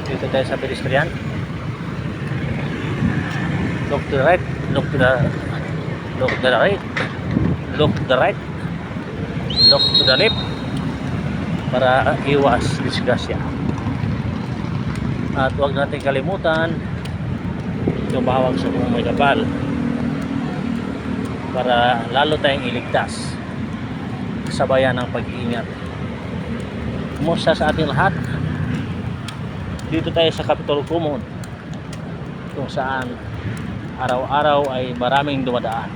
Dito tayo sa pedestrian. Look to the right, look to the right, look to the right, look to the left para iwas disgrasya. At huwag natin kalimutan tumawag sa kung may kabal para lalo tayong iligtas. Sabayan ng pag-iingat. Kumusta sa ating lahat? Dito tayo sa Capitol Common, kung saan araw-araw ay maraming dumadaan.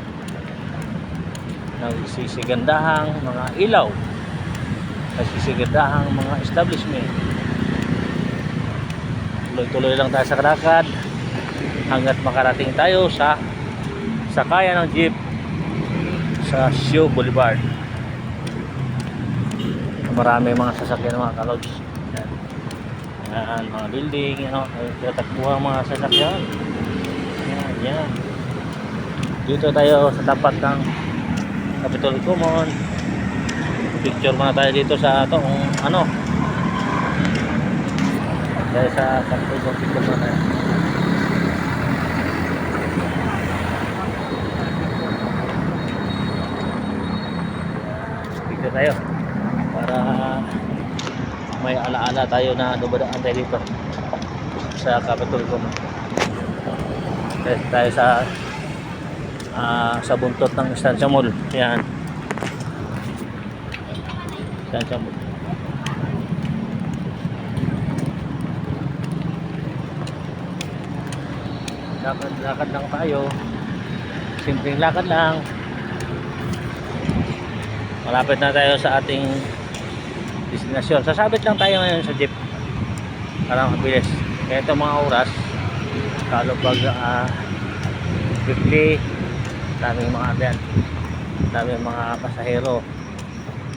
Nagsisigandahang mga ilaw, nagsisigandahang mga establishment. Tuloy-tuloy lang tayo sa kalakad hanggat makarating tayo sa sakayan ng jeep sa Show Boulevard. Marami mga sasakyan, mga kalogs. Yan, mga building, tatakbuhan mga sasakyan. Yan. Dito tayo sa tapat ng Capitol Common. Picture muna tayo dito sa itong dahil sa Capitol Common, picture muna tayo. Picture tayo para may alaala tayo na dumadaan tayo dito sa Capitol Common. Tayo sa buntot ng Estancia Mall. Yan, Estancia Mall. Lakad lang tayo, simpleng lakad lang. Malapit na tayo sa ating destinasyon. Sasabit lang tayo ngayon sa jeep para mabilis. Kaya itong mga oras kalubag 50, daming mga pasahero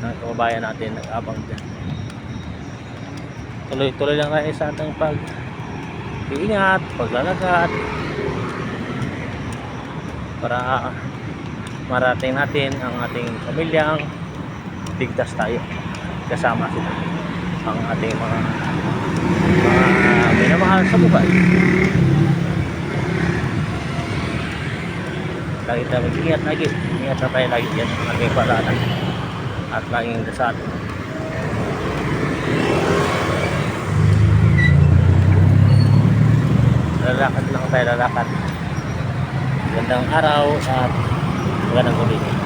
ng kababayan natin nag-abang dyan. Tuloy-tuloy lang tayo sa ating pag-iingat, paglalakad para marating natin ang ating pamilyang ligtas tayo kasama sila, ang ating mga minamahal sa buhay. Lagi tayo mag-ingat lagi. Ingat na tayo lagi. Yan ang ating paalala at laging dasal. Lalakad lang tayo, lalakad. Magandang araw at magandang gabi.